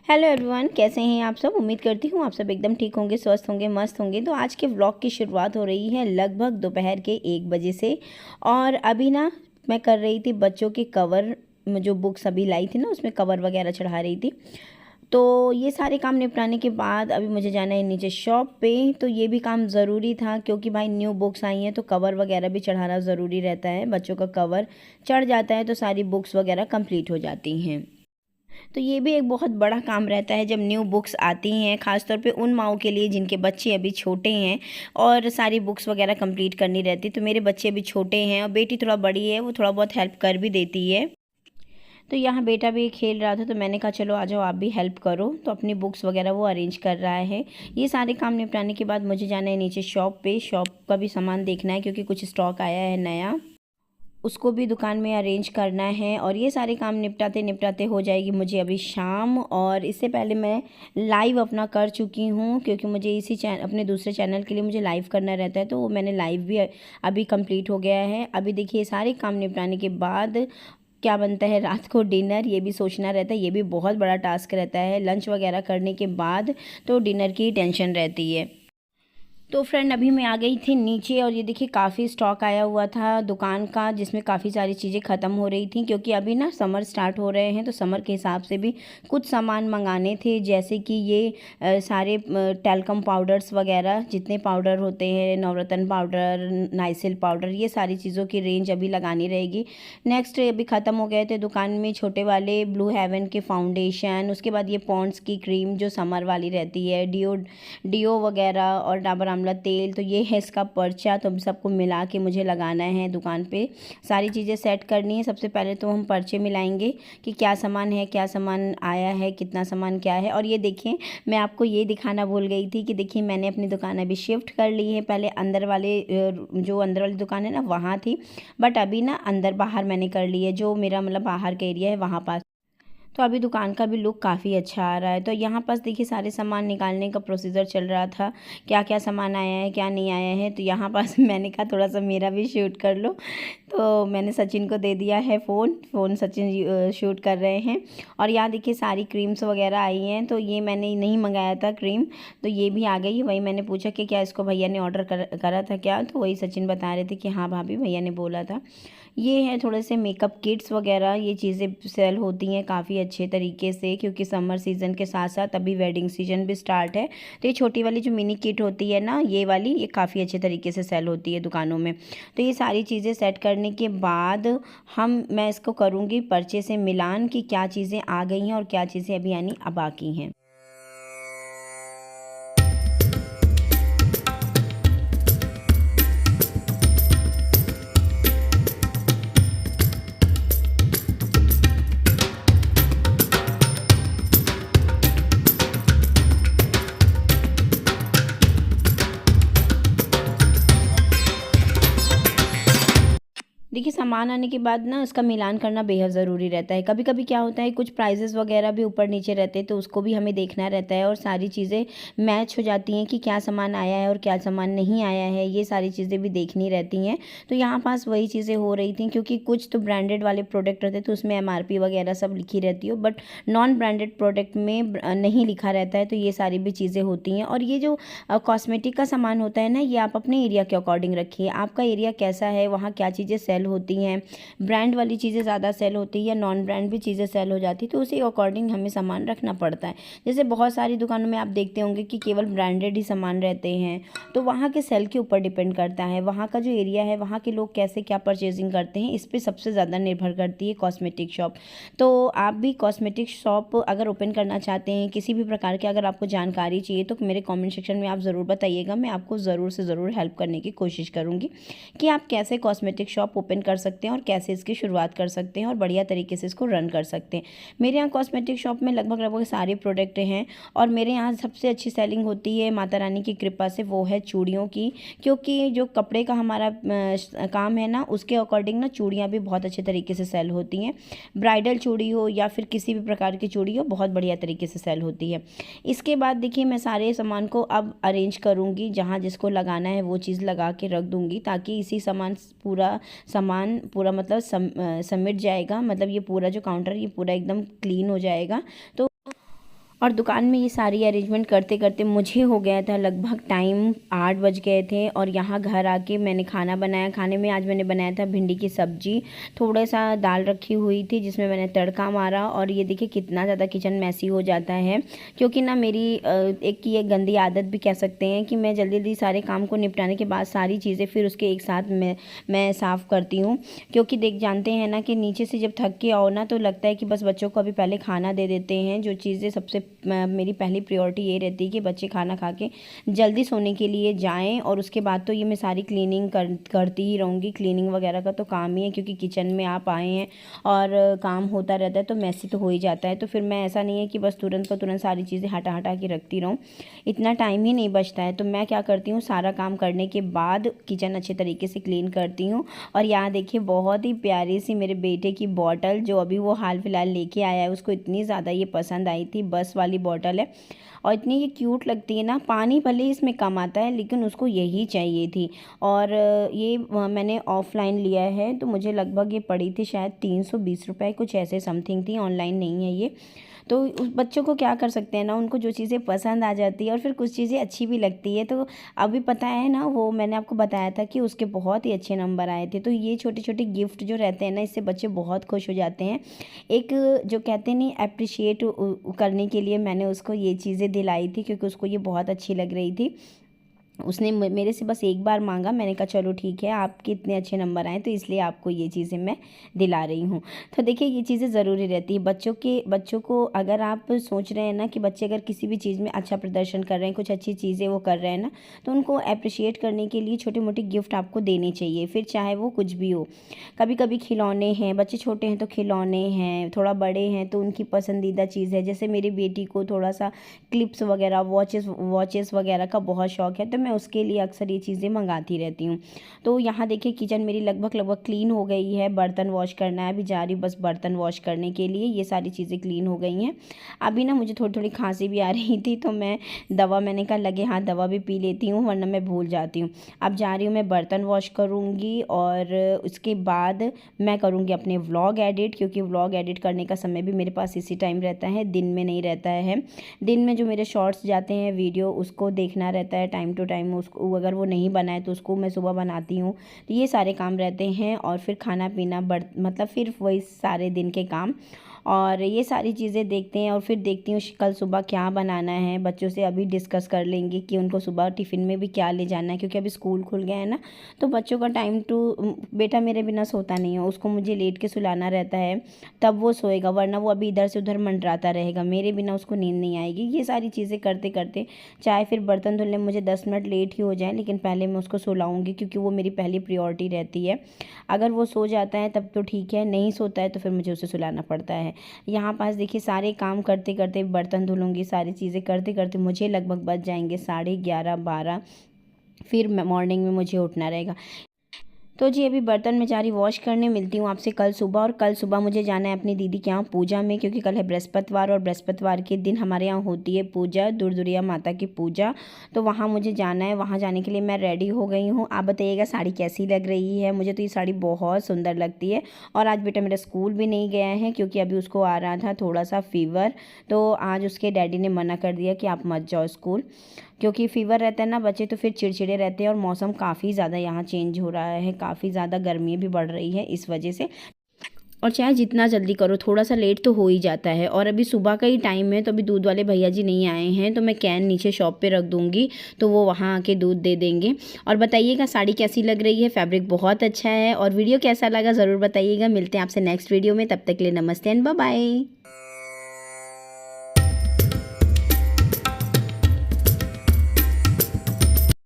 Hello everyone, कैसे हैं आप सब। उम्मीद करती हूँ आप सब एकदम ठीक होंगे, स्वस्थ होंगे, मस्त होंगे। तो आज के व्लॉग की शुरुआत हो रही है लगभग दोपहर के 1 बजे से। और अभी ना मैं कर रही थी बच्चों के कवर, जो बुक्स अभी लाई थी ना उसमें कवर वगैरह चढ़ा रही थी। तो ये सारे काम निपटाने के बाद अभी मुझे जाना है नीचे शॉप पे। तो ये भी काम ज़रूरी था क्योंकि भाई न्यू बुक्स आई हैं तो कवर वगैरह भी चढ़ाना ज़रूरी रहता है। बच्चों का कवर चढ़ जाता है तो सारी बुक्स वगैरह कंप्लीट हो जाती हैं। तो ये भी एक बहुत बड़ा काम रहता है जब न्यू बुक्स आती हैं, ख़ासतौर पे उन माँओं के लिए जिनके बच्चे अभी छोटे हैं और सारी बुक्स वगैरह कंप्लीट करनी रहती है। तो मेरे बच्चे अभी छोटे हैं और बेटी थोड़ा बड़ी है, वो थोड़ा बहुत हेल्प कर भी देती है। तो यहाँ बेटा भी खेल रहा था तो मैंने कहा चलो आ जाओ आप भी हेल्प करो। तो अपनी बुक्स वगैरह वो अरेंज कर रहा है। ये सारे काम निपटाने के बाद मुझे जाना है नीचे शॉप पे। शॉप का भी सामान देखना है क्योंकि कुछ स्टॉक आया है नया, उसको भी दुकान में अरेंज करना है। और ये सारे काम निपटाते निपटाते हो जाएगी मुझे अभी शाम। और इससे पहले मैं लाइव अपना कर चुकी हूँ क्योंकि मुझे इसी अपने दूसरे चैनल के लिए मुझे लाइव करना रहता है। तो वो मैंने लाइव भी अभी कंप्लीट हो गया है। अभी देखिए सारे काम निपटाने के बाद क्या बनता है रात को डिनर, ये भी सोचना रहता है। ये भी बहुत बड़ा टास्क रहता है। लंच वगैरह करने के बाद तो डिनर की टेंशन रहती है। तो फ्रेंड अभी मैं आ गई थी नीचे और ये देखिए काफ़ी स्टॉक आया हुआ था दुकान का, जिसमें काफ़ी सारी चीज़ें ख़त्म हो रही थी क्योंकि अभी ना समर स्टार्ट हो रहे हैं। तो समर के हिसाब से भी कुछ सामान मंगाने थे, जैसे कि ये सारे टैल्कम पाउडर्स वगैरह, जितने पाउडर होते हैं, नवरत्न पाउडर, नाइसिल पाउडर, ये सारी चीज़ों की रेंज अभी लगानी रहेगी। नेक्स्ट अभी ख़त्म हो गए थे दुकान में छोटे वाले ब्लू हेवन के फाउंडेशन, उसके बाद ये पॉन्ड्स की क्रीम जो समर वाली रहती है, डीओ वगैरह और डाबर आंवला तेल। तो ये है इसका पर्चा। तो सबको मिला के मुझे लगाना है दुकान पे। सारी चीज़ें सेट करनी है। सबसे पहले तो हम पर्चे मिलाएंगे कि क्या सामान है, क्या सामान आया है, कितना सामान क्या है। और ये देखिए मैं आपको ये दिखाना भूल गई थी कि देखिए मैंने अपनी दुकान अभी शिफ्ट कर ली है। पहले अंदर वाले जो अंदर वाली दुकान है ना वहाँ थी, बट अभी ना अंदर बाहर मैंने कर ली है, जो मेरा मतलब बाहर का एरिया है वहाँ पास। तो अभी दुकान का भी लुक काफ़ी अच्छा आ रहा है। तो यहाँ पास देखिए सारे सामान निकालने का प्रोसीजर चल रहा था, क्या क्या सामान आया है क्या नहीं आया है। तो यहाँ पास मैंने कहा थोड़ा सा मेरा भी शूट कर लो। तो मैंने सचिन को दे दिया है फ़ोन सचिन शूट कर रहे हैं। और यहाँ देखिए सारी क्रीम्स वगैरह आई हैं। तो ये मैंने नहीं मंगाया था क्रीम, तो ये भी आ गई है। वही मैंने पूछा कि क्या इसको भैया ने ऑर्डर करा था क्या, तो वही सचिन बता रहे थे कि हाँ भाभी भैया ने बोला था। ये है थोड़े से मेकअप किट्स वगैरह, ये चीज़ें सेल होती हैं काफ़ी अच्छे तरीके से क्योंकि समर सीज़न के साथ साथ अभी वेडिंग सीजन भी स्टार्ट है। तो ये छोटी वाली जो मिनी किट होती है ना, ये वाली, ये काफ़ी अच्छे तरीके से सेल होती है दुकानों में। तो ये सारी चीज़ें सेट करने के बाद मैं इसको करूँगी पर्चे से मिलान कि क्या चीज़ें आ गई हैं और क्या चीज़ें अभी यानी अब बाकी हैं। देखिए सामान आने के बाद ना उसका मिलान करना बेहद ज़रूरी रहता है। कभी कभी क्या होता है कुछ प्राइजेस वगैरह भी ऊपर नीचे रहते हैं, तो उसको भी हमें देखना रहता है और सारी चीज़ें मैच हो जाती हैं कि क्या सामान आया है और क्या सामान नहीं आया है, ये सारी चीज़ें भी देखनी रहती हैं। तो यहाँ पास वही चीज़ें हो रही थी क्योंकि कुछ तो ब्रांडेड वाले प्रोडक्ट रहते तो उसमें MRP वगैरह सब लिखी रहती हो, बट नॉन ब्रांडेड प्रोडक्ट में नहीं लिखा रहता है। तो ये सारी भी चीज़ें होती हैं। और ये जो कॉस्मेटिक का सामान होता है ना, ये आप अपने एरिया के अकॉर्डिंग रखिए। आपका एरिया कैसा है, वहाँ क्या चीज़ें सेल होती हैं, ब्रांड वाली चीज़ें ज़्यादा सेल होती है या नॉन ब्रांड भी चीज़ें सेल हो जाती है, तो उसी अकॉर्डिंग हमें सामान रखना पड़ता है। जैसे बहुत सारी दुकानों में आप देखते होंगे कि केवल ब्रांडेड ही सामान रहते हैं, तो वहाँ के सेल के ऊपर डिपेंड करता है। वहाँ का जो एरिया है, वहाँ के लोग कैसे क्या परचेजिंग करते हैं, इस पर सबसे ज़्यादा निर्भर करती है कॉस्मेटिक शॉप। तो आप भी कॉस्मेटिक शॉप अगर ओपन करना चाहते हैं, किसी भी प्रकार की अगर आपको जानकारी चाहिए, तो मेरे कॉमेंट सेक्शन में आप ज़रूर बताइएगा। मैं आपको ज़रूर से ज़रूर हेल्प करने की कोशिश करूँगी कि आप कैसे कॉस्मेटिक शॉप ओपन कर सकते हैं और कैसे इसकी शुरुआत कर सकते हैं और बढ़िया तरीके से इसको रन कर सकते हैं। मेरे यहाँ कॉस्मेटिक शॉप में लगभग लगभग सारे प्रोडक्ट हैं और मेरे यहाँ सबसे अच्छी सेलिंग होती है माता रानी की कृपा से, वो है चूड़ियों की। क्योंकि जो कपड़े का हमारा काम है ना, उसके अकॉर्डिंग ना चूड़ियाँ भी बहुत अच्छे तरीके से सेल होती हैं। ब्राइडल चूड़ी हो या फिर किसी भी प्रकार की चूड़ी हो, बहुत बढ़िया तरीके से सेल होती है। इसके बाद देखिए मैं सारे सामान को अब अरेंज करूँगी, जहाँ जिसको लगाना है वो चीज़ लगा के रख दूँगी ताकि इसी सामान पूरा मतलब समिट जाएगा। मतलब ये पूरा जो काउंटर ये पूरा एकदम क्लीन हो जाएगा। तो और दुकान में ये सारी अरेंजमेंट करते करते मुझे हो गया था लगभग टाइम 8 बज गए थे। और यहाँ घर आके मैंने खाना बनाया। खाने में आज मैंने बनाया था भिंडी की सब्जी, थोड़ा सा दाल रखी हुई थी जिसमें मैंने तड़का मारा। और ये देखिए कितना ज़्यादा किचन मैसी हो जाता है, क्योंकि ना मेरी एक ये गंदी आदत भी कह सकते हैं कि मैं जल्दी जल्दी सारे काम को निपटाने के बाद सारी चीज़ें फिर उसके एक साथ मैं साफ़ करती हूँ। क्योंकि जानते हैं ना कि नीचे से जब थक के आओ ना तो लगता है कि बस बच्चों को अभी पहले खाना दे देते हैं। जो चीज़ें सबसे मेरी पहली प्रायोरिटी ये रहती है कि बच्चे खाना खा के जल्दी सोने के लिए जाएं, और उसके बाद तो ये मैं सारी क्लीनिंग करती ही रहूँगी। क्लीनिंग वगैरह का तो काम ही है, क्योंकि किचन में आप आए हैं और काम होता रहता है तो मैसी तो हो ही जाता है। तो फिर मैं ऐसा नहीं है कि बस तुरंत को तुरंत सारी चीज़ें हटा हटा के रखती रहूँ, इतना टाइम ही नहीं बचता है। तो मैं क्या करती हूँ, सारा काम करने के बाद किचन अच्छे तरीके से क्लीन करती हूँ। और यहाँ देखिए बहुत ही प्यारी सी मेरे बेटे की बॉटल, जो अभी वो हाल फिलहाल लेके आया है, उसको इतनी ज़्यादा ये पसंद आई थी। बस वाली बॉटल है और इतनी ये क्यूट लगती है ना। पानी भले ही इसमें कम आता है लेकिन उसको यही चाहिए थी। और ये मैंने ऑफ़लाइन लिया है, तो मुझे लगभग ये पड़ी थी शायद 320 रुपये कुछ ऐसे समथिंग थी, ऑनलाइन नहीं है ये। तो उस बच्चों को क्या कर सकते हैं ना, उनको जो चीज़ें पसंद आ जाती है और फिर कुछ चीज़ें अच्छी भी लगती है। तो अभी पता है ना, वो मैंने आपको बताया था कि उसके बहुत ही अच्छे नंबर आए थे। तो ये छोटे छोटे गिफ्ट जो रहते हैं ना, इससे बच्चे बहुत खुश हो जाते हैं। एक जो कहते हैं नहीं, अप्रिशिएट करने के लिए मैंने उसको ये चीज़ें दिलाई थी, क्योंकि उसको ये बहुत अच्छी लग रही थी। उसने मेरे से बस एक बार मांगा, मैंने कहा चलो ठीक है, आपके इतने अच्छे नंबर आए तो इसलिए आपको ये चीज़ें मैं दिला रही हूँ। तो देखिए ये चीज़ें ज़रूरी रहती है बच्चों को। अगर आप सोच रहे हैं ना कि बच्चे अगर किसी भी चीज़ में अच्छा प्रदर्शन कर रहे हैं, कुछ अच्छी चीज़ें वो कर रहे हैं ना, तो उनको अप्रिशिएट करने के लिए छोटे मोटे गिफ्ट आपको देने चाहिए, फिर चाहे वो कुछ भी हो। कभी कभी खिलौने हैं, बच्चे छोटे हैं तो खिलौने हैं, थोड़ा बड़े हैं तो उनकी पसंदीदा चीज़ है। जैसे मेरी बेटी को थोड़ा सा क्लिप्स वगैरह, वॉचेस वगैरह का बहुत शौक़ है, तो मैं उसके लिए अक्सर ये चीज़ें मंगाती रहती हूँ। तो यहाँ देखिए किचन मेरी लगभग क्लीन हो गई है। बर्तन वॉश करना है, अभी जा रही हूँ बस बर्तन वॉश करने के लिए। ये सारी चीज़ें क्लीन हो गई हैं। अभी ना मुझे थोड़ी थोड़ी खांसी भी आ रही थी, तो मैं मैंने कहा लगे हाँ दवा भी पी लेती हूँ, वरना मैं भूल जाती हूँ। अब जा रही हूँ मैं बर्तन वॉश करूँगी और उसके बाद मैं करूँगी अपने व्लॉग एडिट, क्योंकि व्लॉग एडिट करने का समय भी मेरे पास इसी टाइम रहता है, दिन में नहीं रहता है। दिन में जो मेरे शॉर्ट्स जाते हैं वीडियो, उसको देखना रहता है टाइम टू टाइम। उसको अगर वो नहीं बनाए तो उसको मैं सुबह बनाती हूँ। तो ये सारे काम रहते हैं, और फिर खाना पीना मतलब फिर वही सारे दिन के काम, और ये सारी चीज़ें देखते हैं। और फिर देखती हूँ कल सुबह क्या बनाना है। बच्चों से अभी डिस्कस कर लेंगे कि उनको सुबह टिफ़िन में भी क्या ले जाना है, क्योंकि अभी स्कूल खुल गया है ना। तो बच्चों का टाइम टू, बेटा मेरे बिना सोता नहीं है, उसको मुझे लेट के सुलाना रहता है, तब वो सोएगा, वरना वो अभी इधर से उधर मंडराता रहेगा, मेरे बिना उसको नींद नहीं आएगी। ये सारी चीज़ें करते करते चाहे फिर बर्तन धुलने मुझे 10 मिनट लेट ही हो जाए, लेकिन पहले मैं उसको सुलाऊंगी, क्योंकि वो मेरी पहली प्रायोरिटी रहती है। अगर वो सो जाता है तब तो ठीक है, नहीं सोता है तो फिर मुझे उसे सुलाना पड़ता है। यहाँ पास देखिए सारे काम करते करते, बर्तन धुलूँगी, सारी चीज़ें करते करते मुझे लगभग बज जाएंगे 11:30 12। फिर मॉर्निंग में मुझे उठना रहेगा। तो जी अभी बर्तन में जा रही वॉश करने, मिलती हूँ आपसे कल सुबह। और कल सुबह मुझे जाना है अपनी दीदी के यहाँ पूजा में, क्योंकि कल है बृहस्पतिवार, और बृहस्पतिवार के दिन हमारे यहाँ होती है पूजा, दुर्दुरिया माता की पूजा। तो वहाँ मुझे जाना है, वहाँ जाने के लिए मैं रेडी हो गई हूँ। आप बताइएगा साड़ी कैसी लग रही है। मुझे तो ये साड़ी बहुत सुंदर लगती है। और आज बेटा मेरा स्कूल भी नहीं गया है, क्योंकि अभी उसको आ रहा था थोड़ा सा फीवर, तो आज उसके डैडी ने मना कर दिया कि आप मत जाओ स्कूल, क्योंकि फ़ीवर रहता है ना बच्चे तो फिर चिड़चिड़े रहते हैं। और मौसम काफ़ी ज़्यादा यहाँ चेंज हो रहा है, काफ़ी ज़्यादा गर्मी भी बढ़ रही है इस वजह से। और चाहे जितना जल्दी करो, थोड़ा सा लेट तो हो ही जाता है। और अभी सुबह का ही टाइम है, तो अभी दूध वाले भैया जी नहीं आए हैं, तो मैं कैन नीचे शॉप पे रख दूँगी, तो वो वहाँ आके दूध दे देंगे। और बताइएगा साड़ी कैसी लग रही है, फैब्रिक बहुत अच्छा है। और वीडियो कैसा लगा ज़रूर बताइएगा। मिलते हैं आपसे नेक्स्ट वीडियो में, तब तक के लिए नमस्ते एंड बाय बाय।